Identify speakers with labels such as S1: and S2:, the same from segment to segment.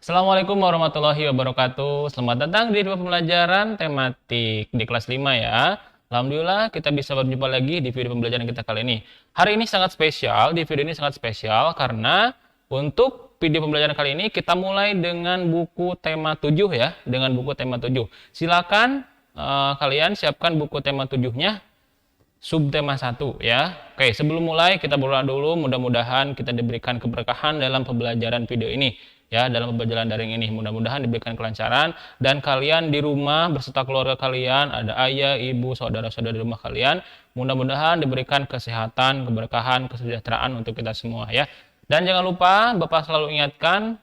S1: Assalamualaikum warahmatullahi wabarakatuh. Selamat datang di pembelajaran tematik di kelas 5 ya. Alhamdulillah kita bisa berjumpa lagi di video pembelajaran kita kali ini. Hari ini sangat spesial, di video ini sangat spesial karena untuk video pembelajaran kali ini kita mulai dengan buku tema 7 ya, dengan buku tema 7. Silakan kalian siapkan buku tema 7-nya subtema 1 ya. Oke, sebelum mulai kita berdoa dulu, mudah-mudahan kita diberikan keberkahan dalam pembelajaran video ini. Ya, dalam pembelajaran daring ini mudah-mudahan diberikan kelancaran dan kalian di rumah beserta keluarga kalian, ada ayah, ibu, saudara-saudara di rumah kalian, mudah-mudahan diberikan kesehatan, keberkahan, kesejahteraan untuk kita semua ya. Dan jangan lupa Bapak selalu ingatkan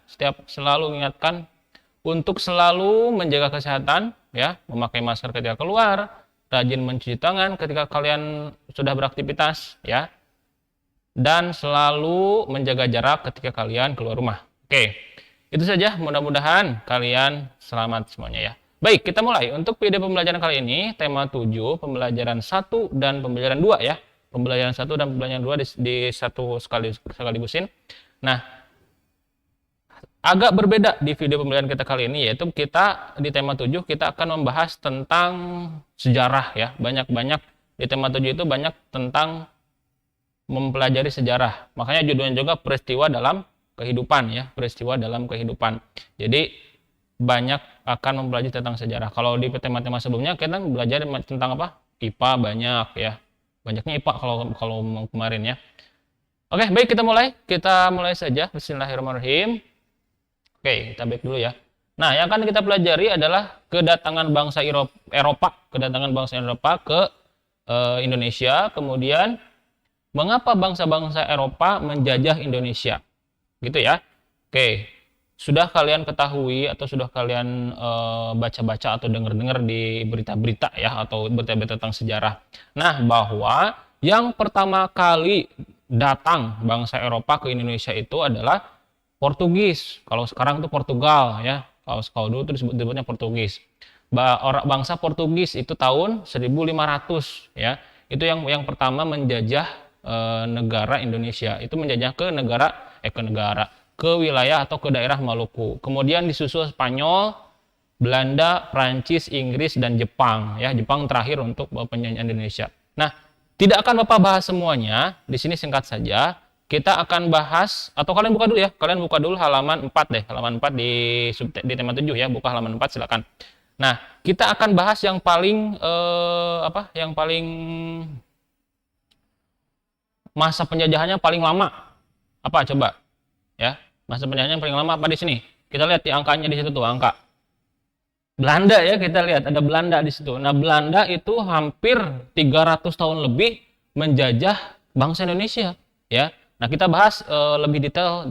S1: untuk selalu menjaga kesehatan ya, memakai masker ketika keluar, rajin mencuci tangan ketika kalian sudah beraktivitas ya. Dan selalu menjaga jarak ketika kalian keluar rumah. Oke, itu saja. Mudah-mudahan kalian selamat semuanya ya. Baik, kita mulai. Untuk video pembelajaran kali ini, tema 7, pembelajaran 1 dan pembelajaran 2 ya. Pembelajaran 1 dan pembelajaran 2 di satu sekaligusin. Nah, agak berbeda di video pembelajaran kita kali ini, yaitu kita di tema 7 kita akan membahas tentang sejarah ya. Banyak-banyak di tema 7 itu banyak tentang mempelajari sejarah. Makanya judulnya juga peristiwa dalam kehidupan ya, peristiwa dalam kehidupan. Jadi banyak akan mempelajari tentang sejarah. Kalau di tema-tema sebelumnya kita belajar tentang apa? IPA banyak ya. Banyaknya IPA kalau kemarin ya. Oke, baik kita mulai saja. Bismillahirrahmanirrahim. Oke, kita back dulu ya. Nah, yang akan kita pelajari adalah kedatangan bangsa Eropa ke Indonesia, kemudian mengapa bangsa-bangsa Eropa menjajah Indonesia? Gitu ya. Oke, sudah kalian ketahui atau sudah kalian baca-baca atau dengar-dengar di berita-berita ya, atau berita-berita tentang sejarah. Nah, bahwa yang pertama kali datang bangsa Eropa ke Indonesia itu adalah Portugis. Kalau sekarang itu Portugal ya. Kalau dulu itu disebutnya Portugis. Bangsa Portugis itu tahun 1500 ya. Itu yang pertama menjajah negara Indonesia. Itu menjajah ke wilayah atau ke daerah Maluku. Kemudian disusul Spanyol, Belanda, Prancis, Inggris, dan Jepang ya. Jepang terakhir untuk penjajahan Indonesia. Nah, tidak akan Bapak bahas semuanya. Di sini singkat saja. Kita akan bahas, atau kalian buka dulu ya. Kalian buka dulu halaman 4 deh. Halaman 4 di tema 7 ya. Buka halaman 4 silakan. Nah, kita akan bahas yang paling yang paling masa penjajahannya paling lama. Apa coba? Ya, masa penjajahannya paling lama apa di sini? Kita lihat di angkanya di situ tuh, angka. Belanda ya, kita lihat ada Belanda di situ. Nah, Belanda itu hampir 300 tahun lebih menjajah bangsa Indonesia, ya. Nah, kita bahas lebih detail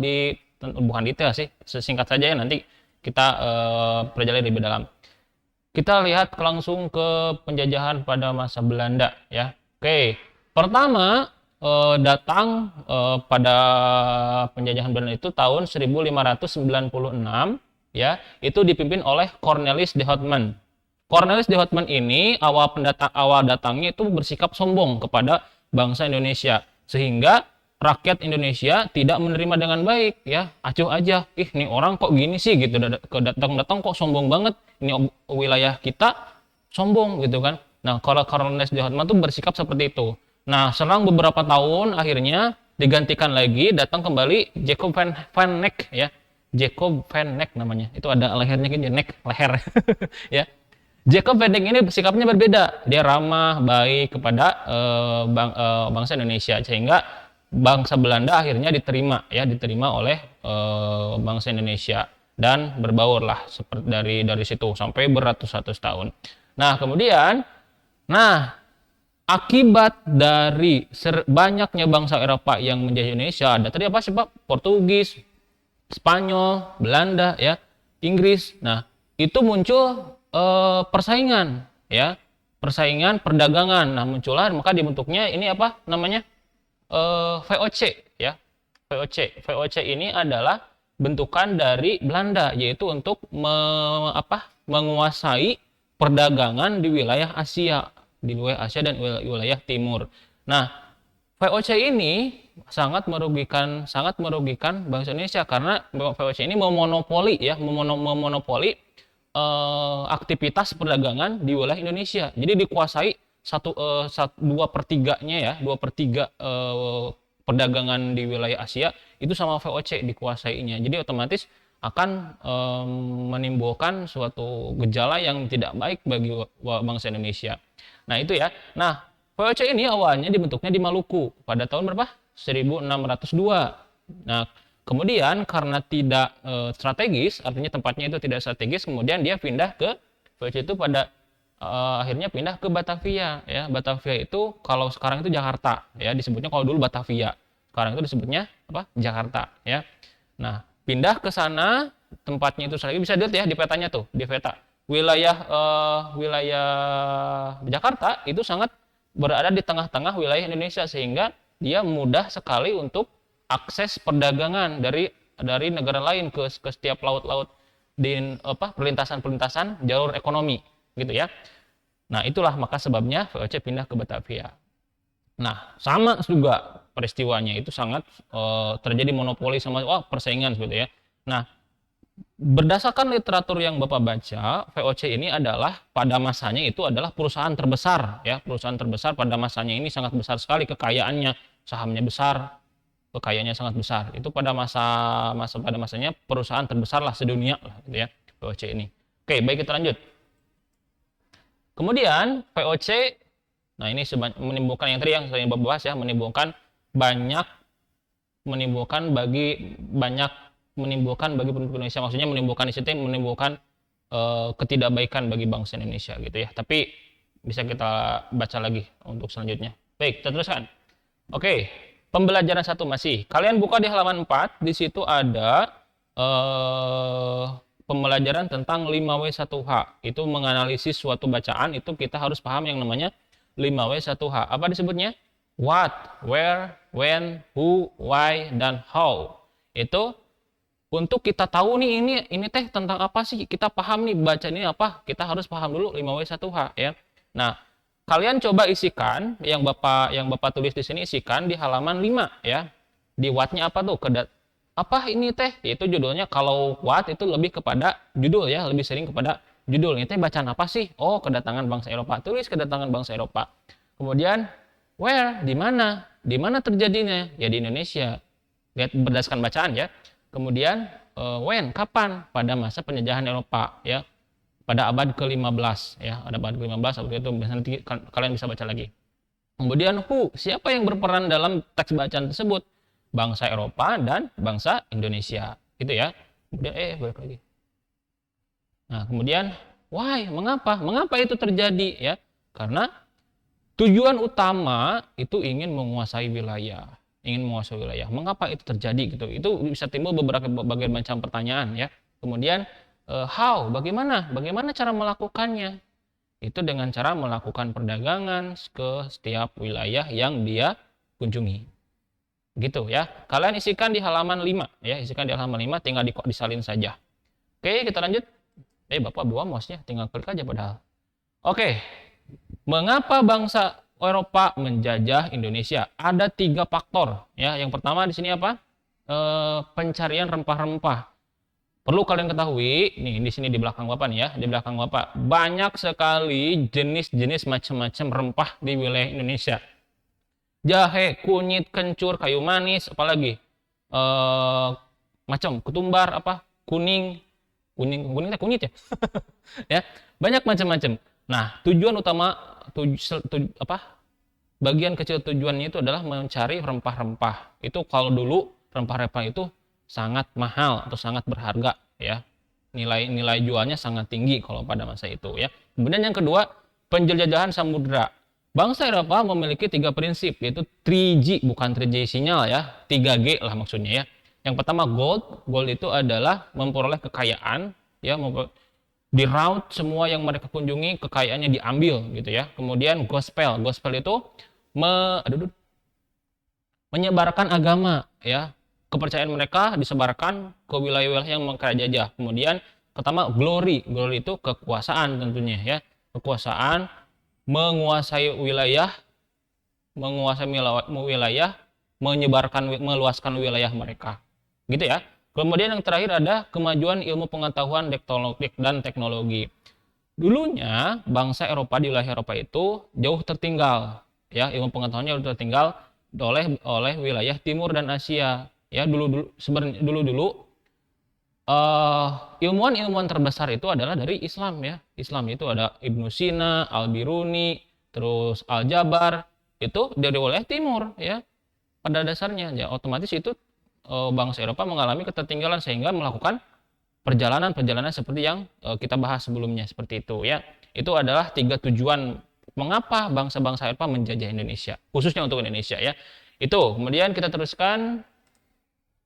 S1: bukan detail sih, sesingkat saja ya, nanti kita pelajari lebih dalam. Kita lihat langsung ke penjajahan pada masa Belanda ya. Oke, pertama datang pada penjajahan Belanda itu tahun 1596 ya, itu dipimpin oleh Cornelis de Houtman. Cornelis de Houtman ini awal datangnya itu bersikap sombong kepada bangsa Indonesia, sehingga rakyat Indonesia tidak menerima dengan baik ya. Acuh aja, nih orang kok gini sih gitu, datang kok sombong banget, ini wilayah kita, sombong gitu kan. Nah, kalau Cornelis de Houtman tuh bersikap seperti itu. Nah, selang beberapa tahun akhirnya digantikan lagi, datang kembali Jacob van Neck ya. Jacob van Neck namanya. Itu ada lehernya gitu, leher ya. Jacob van Neck ini sikapnya berbeda. Dia ramah, baik kepada bangsa Indonesia, sehingga bangsa Belanda akhirnya diterima oleh bangsa Indonesia dan berbaurlah seperti dari situ sampai beratus-ratus tahun. Nah, kemudian akibat dari banyaknya bangsa Eropa yang menjajah Indonesia, ada tadi apa sih Pak? Portugis, Spanyol, Belanda ya, Inggris. Nah, itu muncul persaingan ya, perdagangan. Nah, muncullah, maka dibentuknya ini apa namanya? VOC ya. VOC ini adalah bentukan dari Belanda, yaitu untuk menguasai perdagangan di wilayah Asia dan wilayah Timur. Nah, VOC ini sangat merugikan bangsa Indonesia karena VOC ini memonopoli ya, memonopoli aktivitas perdagangan di wilayah Indonesia. Jadi dikuasai 2/3-nya ya, 2/3 perdagangan di wilayah Asia itu sama VOC dikuasainya. Jadi otomatis akan menimbulkan suatu gejala yang tidak baik bagi bangsa Indonesia. Nah itu ya. Nah VOC ini awalnya dibentuknya di Maluku pada tahun berapa? 1602. Nah kemudian karena tidak strategis, artinya tempatnya itu tidak strategis, kemudian dia pindah ke VOC itu pada akhirnya pindah ke Batavia ya. Batavia itu kalau sekarang itu Jakarta ya, disebutnya kalau dulu Batavia. Sekarang itu disebutnya apa? Jakarta ya. Nah, pindah ke sana, tempatnya itu lagi bisa dilihat ya di petanya tuh, di peta. Wilayah Jakarta itu sangat berada di tengah-tengah wilayah Indonesia sehingga dia mudah sekali untuk akses perdagangan dari negara lain ke setiap laut-laut di perlintasan-perlintasan jalur ekonomi gitu ya. Nah, itulah maka sebabnya VOC pindah ke Batavia. Nah, sama juga peristiwanya itu sangat terjadi monopoli sama persaingan gitu ya. Nah, berdasarkan literatur yang Bapak baca, VOC ini adalah pada masanya itu adalah perusahaan terbesar ya, perusahaan terbesar pada masanya ini sangat besar sekali kekayaannya, sahamnya besar, kekayaannya sangat besar. Itu pada pada masanya perusahaan terbesar lah sedunia lah gitu ya, VOC ini. Oke, baik kita lanjut. Kemudian VOC, nah ini menimbulkan yang tadi yang saya bahas ya, menimbulkan bagi penduduk Indonesia, maksudnya menimbulkan ketidakbaikan bagi bangsa Indonesia gitu ya. Tapi bisa kita baca lagi untuk selanjutnya. Baik, kita teruskan. Oke, pembelajaran 1 masih. Kalian buka di halaman 4, di situ ada pembelajaran tentang 5W1H. Itu menganalisis suatu bacaan, itu kita harus paham yang namanya 5W1H. Apa disebutnya? What, where, when, who, why, dan how. Itu untuk kita tahu nih ini teh tentang apa sih, kita paham nih baca ini apa, kita harus paham dulu 5W1H ya. Nah, kalian coba isikan yang Bapak tulis di sini, isikan di halaman 5 ya. Di what-nya apa tuh? Apa ini teh? Itu judulnya. Kalau what itu lebih kepada judul ya, lebih sering kepada judul. Ini teh bacaan apa sih? Oh, kedatangan bangsa Eropa. Tulis kedatangan bangsa Eropa. Kemudian where, di mana? Di mana terjadinya? Ya di Indonesia. Lihat berdasarkan bacaan ya. Kemudian when, kapan? Pada masa penjajahan Eropa ya. Pada abad ke-15 ya. Ada abad ke-15 seperti itu. Nanti kalian bisa baca lagi. Kemudian who, siapa yang berperan dalam teks bacaan tersebut? Bangsa Eropa dan bangsa Indonesia gitu ya. Kemudian balik lagi. Nah, kemudian why, mengapa itu terjadi ya? Karena tujuan utama itu ingin menguasai wilayah. Mengapa itu terjadi gitu? Itu bisa timbul berbagai macam pertanyaan ya. Kemudian how, bagaimana cara melakukannya? Itu dengan cara melakukan perdagangan ke setiap wilayah yang dia kunjungi. Gitu ya. Kalian isikan di halaman 5 ya, tinggal disalin saja. Oke, kita lanjut. Bapak bawa mouse-nya, tinggal klik aja padahal. Oke. Mengapa bangsa Eropa menjajah Indonesia? Ada 3 faktor ya. Yang pertama di sini apa? Pencarian rempah-rempah. Perlu kalian ketahui, nih di sini di belakang Bapak nih ya, di belakang Bapak, banyak sekali jenis-jenis macam-macam rempah di wilayah Indonesia. Jahe, kunyit, kencur, kayu manis, apalagi macam ketumbar, kuning kunyit ya. Ya, banyak macam-macam. Nah, tujuan utama bagian kecil tujuannya itu adalah mencari rempah-rempah. Itu kalau dulu rempah-rempah itu sangat mahal atau sangat berharga ya. Nilai jualnya sangat tinggi kalau pada masa itu ya. Kemudian yang kedua, penjelajahan samudra. Bangsa Eropa memiliki 3 prinsip, yaitu 3G, bukan 3G sinyal ya, 3G lah maksudnya ya. Yang pertama gold itu adalah memperoleh kekayaan ya, di route semua yang mereka kunjungi kekayaannya diambil gitu ya. Kemudian gospel itu menyebarkan agama ya, kepercayaan mereka disebarkan ke wilayah-wilayah yang mereka jajah. Kemudian pertama glory itu kekuasaan tentunya ya, kekuasaan menguasai wilayah menguasai wilayah, meluaskan wilayah mereka. Gitu ya. Kemudian yang terakhir ada kemajuan ilmu pengetahuan dan teknologi. Dulunya bangsa Eropa di wilayah Eropa itu jauh tertinggal, ya, ilmu pengetahuannya jauh tertinggal oleh wilayah Timur dan Asia. Ya, dulu ilmuwan-ilmuwan terbesar itu adalah dari Islam, ya. Islam itu ada Ibnu Sina, Al-Biruni, terus Al-Jabar, itu dari wilayah timur, ya. Pada dasarnya, ya, otomatis itu bangsa Eropa mengalami ketertinggalan sehingga melakukan perjalanan-perjalanan seperti yang kita bahas sebelumnya, seperti itu, ya. Itu adalah 3 tujuan mengapa bangsa-bangsa Eropa menjajah Indonesia, khususnya untuk Indonesia, ya. Itu. Kemudian kita teruskan,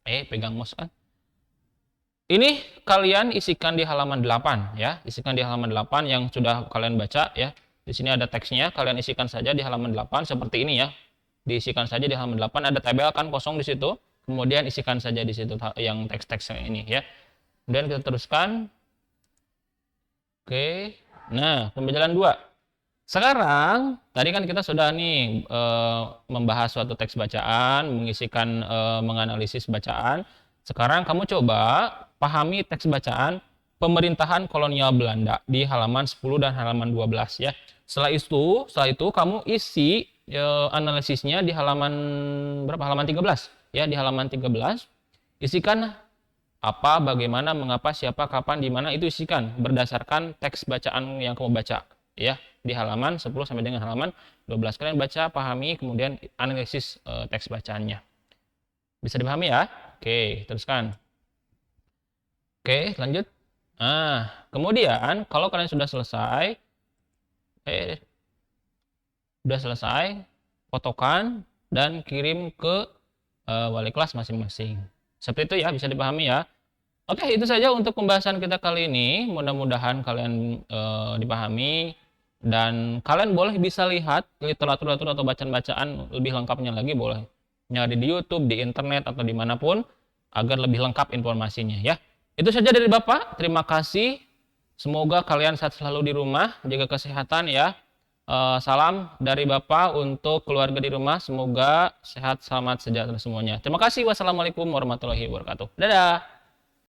S1: pegang mouse kan. Ini kalian isikan di halaman 8, ya. Isikan di halaman 8 yang sudah kalian baca, ya. Di sini ada teksnya, kalian isikan saja di halaman 8 seperti ini, ya. Diisikan saja di halaman 8, ada tabel kan kosong di situ. Kemudian isikan saja di situ yang teks-teks ini, ya. Kemudian kita teruskan. Oke. Nah, pembelajaran 2. Sekarang, tadi kan kita sudah nih membahas suatu teks bacaan, mengisikan, menganalisis bacaan. Sekarang kamu coba pahami teks bacaan pemerintahan kolonial Belanda di halaman 10 dan halaman 12, ya. Setelah itu kamu isi analisisnya di halaman berapa? Halaman 13, ya. Di halaman 13 isikan apa, bagaimana, mengapa, siapa, kapan, di mana, itu isikan berdasarkan teks bacaan yang kamu baca, ya. Di halaman 10 sampai dengan halaman 12 kalian baca, pahami, kemudian analisis teks bacaannya. Bisa dipahami, ya? Oke, teruskan. Oke, lanjut. Nah, kemudian kalau kalian sudah selesai, fotokan dan kirim ke wali kelas masing-masing. Seperti itu, ya, bisa dipahami, ya. Oke, itu saja untuk pembahasan kita kali ini. Mudah-mudahan kalian dipahami dan kalian boleh bisa lihat literatur atau bacaan-bacaan lebih lengkapnya lagi, boleh nyari di YouTube, di internet atau dimanapun agar lebih lengkap informasinya, ya. Itu saja dari Bapak. Terima kasih. Semoga kalian sehat selalu di rumah, jaga kesehatan, ya. Salam dari Bapak untuk keluarga di rumah. Semoga sehat, selamat, sejahtera semuanya. Terima kasih. Wassalamualaikum warahmatullahi wabarakatuh. Dadah.